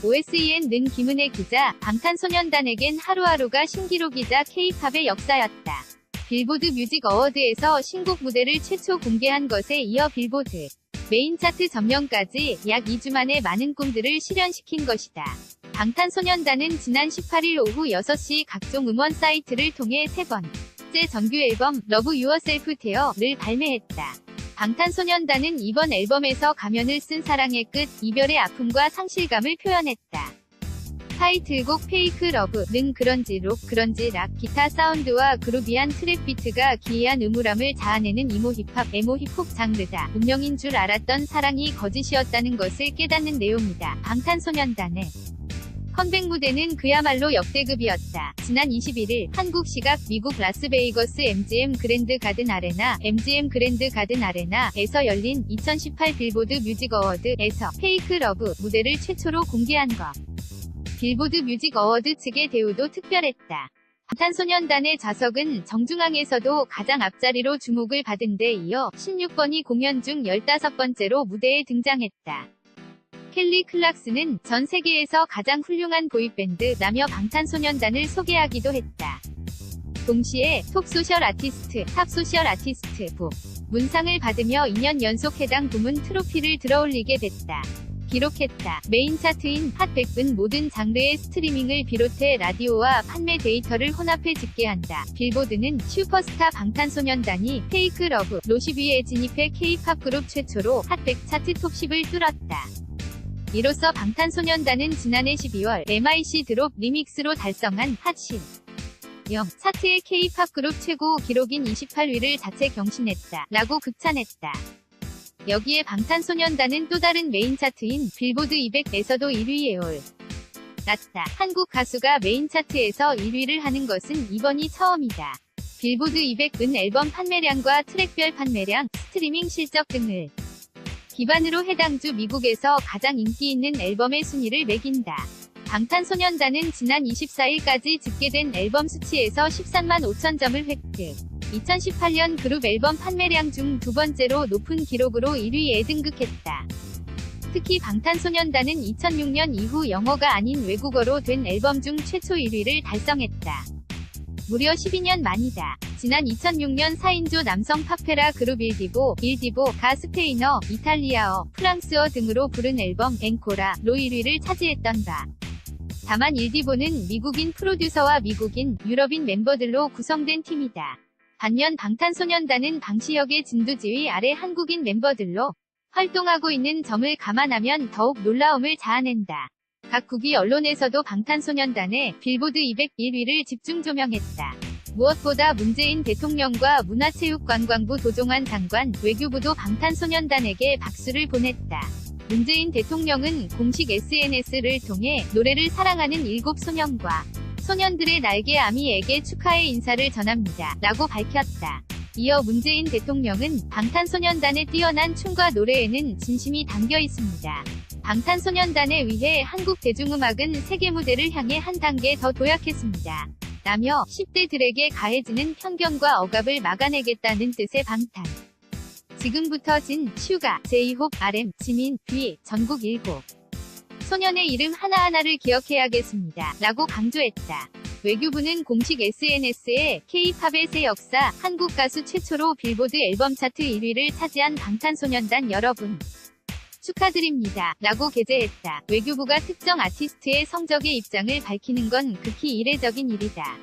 OSEN 는 김은혜 기자, 방탄소년단에겐 하루하루가 신기록이자 K-팝의 역사였다. 빌보드 뮤직 어워드에서 신곡 무대를 최초 공개한 것에 이어 빌보드 메인 차트 점령까지 약 2주 만에 많은 꿈들을 실현시킨 것이다. 방탄소년단은 지난 18일 오후 6시 각종 음원 사이트를 통해 세 번째 정규 앨범 러브 유어셀프 테어를 발매했다. 방탄소년단은 이번 앨범에서 가면을 쓴 사랑의 끝, 이별의 아픔과 상실감을 표현했다. 타이틀곡 페이크 러브는 그런지 록, 그런지 락, 기타 사운드와 그루비한 트랩 비트가 기이한 음울함을 자아내는 이모 힙합, 에모 힙합 장르다. 운명인 줄 알았던 사랑이 거짓이었다는 것을 깨닫는 내용이다. 방탄소년단의 컴백 무대는 그야말로 역대급이었다. 지난 21일 한국 시각 미국 라스베이거스 MGM 그랜드 가든 아레나에서 열린 2018 빌보드 뮤직 어워드에서 페이크 러브 무대를 최초로 공개한 것. 빌보드 뮤직 어워드 측의 대우도 특별했다. 방탄소년단의 좌석은 정중앙에서도 가장 앞자리로 주목을 받은 데 이어 16번이 공연 중 15번째로 무대에 등장했다. 켈리 클락스는 전 세계에서 가장 훌륭한 보이밴드라며 방탄소년단을 소개하기도 했다. 동시에 탑 소셜 아티스트 부 문상을 받으며 2년 연속 해당 부문 트로피를 들어올리게 됐다. 기록했다. 메인 차트인 핫 100은 모든 장르의 스트리밍을 비롯해 라디오와 판매 데이터를 혼합해 집계한다. 빌보드는 슈퍼스타 방탄소년단이 페이크 러브 로 10위에 진입해 K-팝 그룹 최초로 핫 100 차트 톱 10을 뚫었다. 이로써 방탄소년단은 지난해 12월 MIC 드롭 리믹스로 달성한 핫 10 차트의 K-팝 그룹 최고 기록인 28위를 자체 경신했다. 라고 극찬했다. 여기에 방탄소년단은 또 다른 메인 차트인 빌보드 200에서도 1위에 올랐다. 한국 가수가 메인 차트에서 1위를 하는 것은 이번이 처음이다. 빌보드 200은 앨범 판매량과 트랙별 판매량, 스트리밍 실적 등을 기반으로 해당 주 미국에서 가장 인기 있는 앨범의 순위를 매긴다. 방탄소년단은 지난 24일까지 집계된 앨범 수치에서 13만 5천 점을 획득. 2018년 그룹 앨범 판매량 중 두 번째로 높은 기록으로 1위에 등극했다. 특히 방탄소년단은 2006년 이후 영어가 아닌 외국어로 된 앨범 중 최초 1위를 달성했다. 무려 12년 만이다. 지난 2006년 4인조 남성 팝페라 그룹 일디보가 스페인어, 이탈리아어, 프랑스어 등으로 부른 앨범 앵코라로 1위를 차지했던 바. 다만 일디보는 미국인 프로듀서와 미국인, 유럽인 멤버들로 구성된 팀이다. 반면 방탄소년단은 방시혁의 진두지휘 아래 한국인 멤버들로 활동하고 있는 점을 감안하면 더욱 놀라움을 자아낸다. 각국의 언론에서도 방탄소년단의 빌보드 200 1위를 집중 조명했다. 무엇보다 문재인 대통령과 문화체육관광부 도종환 장관, 외교부도 방탄소년단에게 박수를 보냈다. 문재인 대통령은 공식 SNS를 통해 노래를 사랑하는 7소년과 소년들의 날개 아미에게 축하의 인사를 전합니다. 라고 밝혔다. 이어 문재인 대통령은 방탄소년단의 뛰어난 춤과 노래에는 진심이 담겨 있습니다. 방탄소년단에 의해 한국 대중음악은 세계 무대를 향해 한 단계 더 도약했습니다. 라며 10대들에게 가해지는 편견과 억압을 막아내겠다는 뜻의 방탄. 지금부터 진, 슈가, 제이홉, RM, 지민, 뷔, 전국 7 소년의 이름 하나하나를 기억해야겠습니다. 라고 강조했다. 외교부는 공식 SNS에 K-팝의 새 역사, 한국 가수 최초로 빌보드 앨범 차트 1위를 차지한 방탄소년단 여러분 축하드립니다. 라고 게재했다. 외교부가 특정 아티스트의 성적의 입장을 밝히는 건 극히 이례적인 일이다.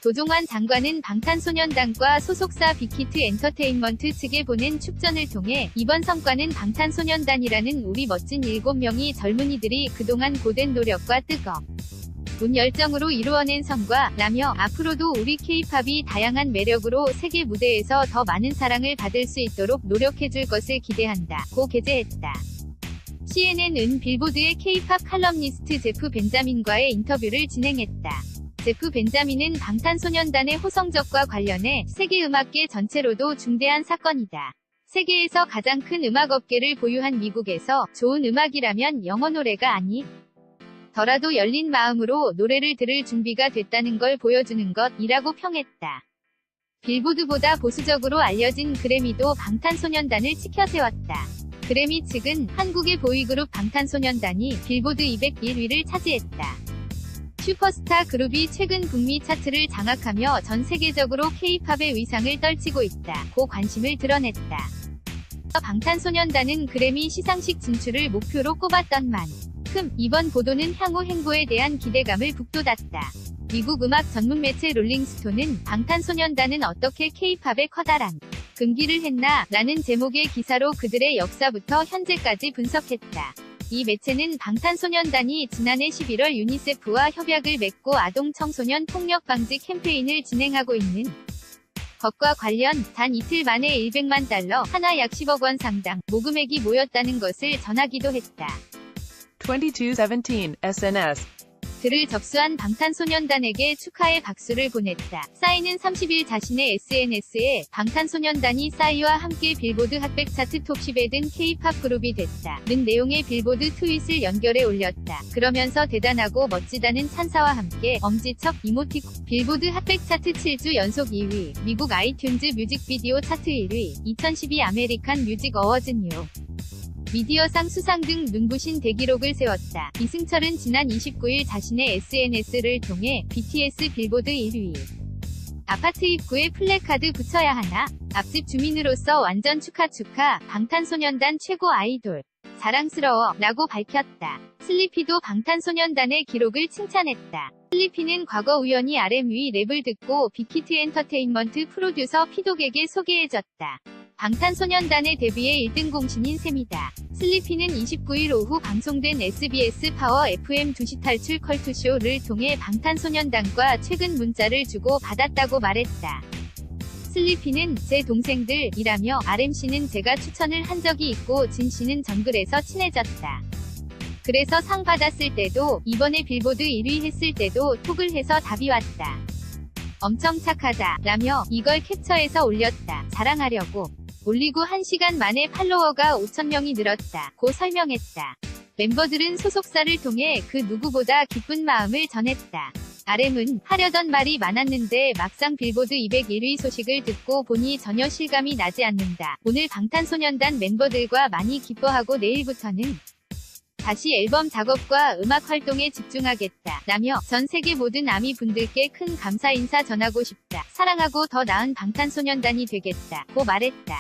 도종환 장관은 방탄소년단과 소속사 빅히트 엔터테인먼트 측에 보낸 축전을 통해 이번 성과는 방탄소년단이라는 우리 멋진 7명이 젊은이들이 그동안 고된 노력과 뜨거운 열정으로 이루어낸 성과라며 앞으로도 우리 K-팝이 다양한 매력으로 세계 무대에서 더 많은 사랑을 받을 수 있도록 노력해줄 것을 기대한다. 고 게재했다. CNN은 빌보드의 K-팝 칼럼니스트 제프 벤자민과의 인터뷰를 진행했다. 제프 벤자민은 방탄소년단의 호성적과 관련해 세계 음악계 전체로도 중대한 사건이다. 세계에서 가장 큰 음악업계를 보유한 미국에서 좋은 음악이라면 영어 노래가 아니더라도 열린 마음으로 노래를 들을 준비가 됐다는 걸 보여주는 것이라고 평했다. 빌보드보다 보수적으로 알려진 그래미도 방탄소년단을 치켜세웠다. 그래미 측은 한국의 보이그룹 방탄소년단이 빌보드 200 1위를 차지했다. 슈퍼스타 그룹이 최근 북미 차트를 장악하며 전 세계적으로 K-팝의 위상을 떨치고 있다고 관심을 드러냈다. 방탄소년단은 그래미 시상식 진출을 목표로 꼽았던 만큼 이번 보도는 향후 행보에 대한 기대감을 북돋았다. 미국 음악 전문 매체 롤링스톤은 방탄소년단은 어떻게 K-팝의 커다란 금기를 했나? 라는 제목의 기사로 그들의 역사부터 현재까지 분석했다. 이 매체는 방탄소년단이 지난해 11월 유니세프와 협약을 맺고 아동 청소년 폭력 방지 캠페인을 진행하고 있는 것과 관련 단 이틀 만에 100만 달러, 하나 약 10억 원 상당 모금액이 모였다는 것을 전하기도 했다. 2217 SNS 들을 접수한 방탄소년단에게 축하의 박수를 보냈다. 싸이는 30일 자신의 SNS에 방탄소년단이 싸이와 함께 빌보드 핫백 차트 톱10에 든 K-팝 그룹이 됐다는 내용의 빌보드 트윗을 연결해 올렸다. 그러면서 대단하고 멋지다는 찬사와 함께 엄지척 이모티콘. 빌보드 핫백 차트 7주 연속 2위, 미국 아이튠즈 뮤직비디오 차트 1위, 2012 아메리칸 뮤직 어워즈 뉴 미디어상 수상 등 눈부신 대기록을 세웠다. 이승철은 지난 29일 자신의 SNS를 통해 BTS 빌보드 1위 아파트 입구에 플래카드 붙여야 하나? 앞집 주민으로서 완전 축하 방탄소년단 최고 아이돌 자랑스러워 라고 밝혔다. 슬리피도 방탄소년단의 기록을 칭찬했다. 슬리피는 과거 우연히 RM 랩을 듣고 빅히트 엔터테인먼트 프로듀서 피독에게 소개해줬다. 방탄소년단의 데뷔의 1등 공신인 셈이다. 슬리피는 29일 오후 방송된 SBS 파워 FM 2시 탈출 컬투쇼를 통해 방탄소년단과 최근 문자를 주고 받았다고 말했다. 슬리피는 제 동생들이라며 RM씨는 제가 추천을 한 적이 있고 진씨는 정글에서 친해졌다. 그래서 상 받았을 때도 이번에 빌보드 1위 했을 때도 톡을 해서 답이 왔다. 엄청 착하다 라며 이걸 캡처해서 올렸다. 자랑하려고. 올리고 1시간 만에 팔로워가 5,000명이 늘었다. 고 설명했다. 멤버들은 소속사를 통해 그 누구보다 기쁜 마음을 전했다. RM은 하려던 말이 많았는데 막상 빌보드 200 1위 소식을 듣고 보니 전혀 실감이 나지 않는다. 오늘 방탄소년단 멤버들과 많이 기뻐하고 내일부터는 다시 앨범 작업과 음악 활동에 집중하겠다. 라며 전 세계 모든 아미 분들께 큰 감사 인사 전하고 싶다. 사랑하고 더 나은 방탄소년단이 되겠다. 고 말했다.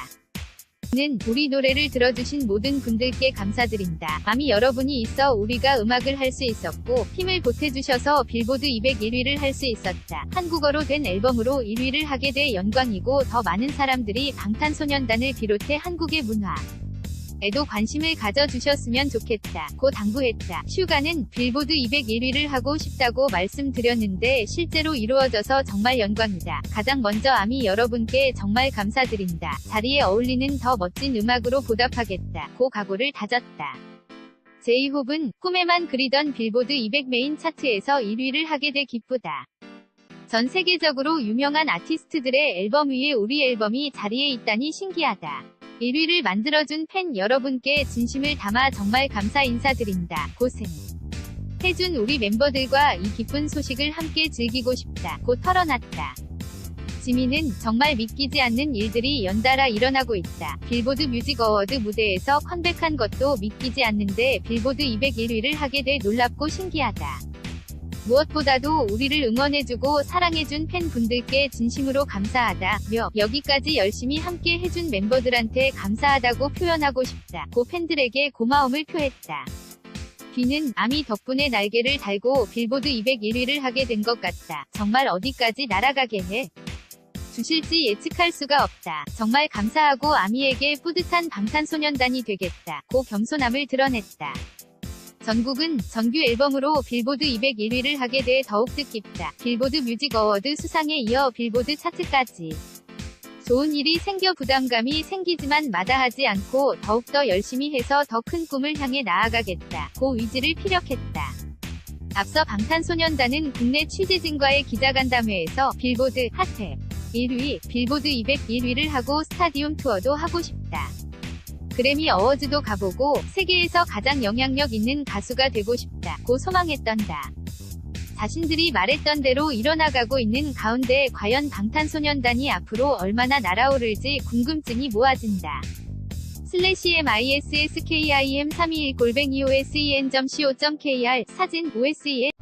는 우리 노래를 들어주신 모든 분들께 감사드린다. 아미 여러분이 있어 우리가 음악을 할 수 있었고 힘을 보태주셔서 빌보드 200 1위를 할 수 있었다. 한국어로 된 앨범으로 1위를 하게 돼 영광이고 더 많은 사람들이 방탄소년단을 비롯해 한국의 문화 에도 관심을 가져주셨으면 좋겠다. 고 당부했다. 슈가는 빌보드 200 1위를 하고 싶다고 말씀드렸는데 실제로 이루어져서 정말 영광이다. 가장 먼저 아미 여러분께 정말 감사드린다. 자리에 어울리는 더 멋진 음악으로 보답하겠다. 고 각오를 다졌다. 제이홉은 꿈에만 그리던 빌보드 200 메인 차트에서 1위를 하게 돼 기쁘다. 전 세계적으로 유명한 아티스트들의 앨범 위에 우리 앨범이 자리에 있다니 신기하다. 1위를 만들어준 팬 여러분께 진심을 담아 정말 감사 인사드린다. 고생 해준 우리 멤버들과 이 기쁜 소식을 함께 즐기고 싶다. 고 털어놨다. 지민은 정말 믿기지 않는 일들이 연달아 일어나고 있다. 빌보드 뮤직 어워드 무대에서 컴백한 것도 믿기지 않는데 빌보드 200 1위를 하게 돼 놀랍고 신기하다. 무엇보다도 우리를 응원해주고 사랑해준 팬분들께 진심으로 감사하다며 여기까지 열심히 함께 해준 멤버들한테 감사하다고 표현하고 싶다. 고 팬들에게 고마움을 표했다. 비는 아미 덕분에 날개를 달고 빌보드 200 1위를 하게 된 것 같다. 정말 어디까지 날아가게 해 주실지 예측할 수가 없다. 정말 감사하고 아미에게 뿌듯한 방탄소년단이 되겠다. 고 겸손함을 드러냈다. 전국은 정규 앨범으로 빌보드 200 1위를 하게 돼 더욱 뜻깊다. 빌보드 뮤직 어워드 수상에 이어 빌보드 차트까지. 좋은 일이 생겨 부담감이 생기지만 마다하지 않고 더욱더 열심히 해서 더 큰 꿈을 향해 나아가겠다. 고 의지를 피력했다. 앞서 방탄소년단은 국내 취재진과의 기자간담회에서 빌보드 핫100 1위, 빌보드 200 1위를 하고 스타디움 투어도 하고 싶다. 그래미 어워즈도 가보고 세계에서 가장 영향력 있는 가수가 되고 싶다. 고 소망했던다. 자신들이 말했던 대로 일어나가고 있는 가운데 과연 방탄소년단이 앞으로 얼마나 날아오를지 궁금증이 모아진다. /missskim321-osen.co.kr 사진 OSES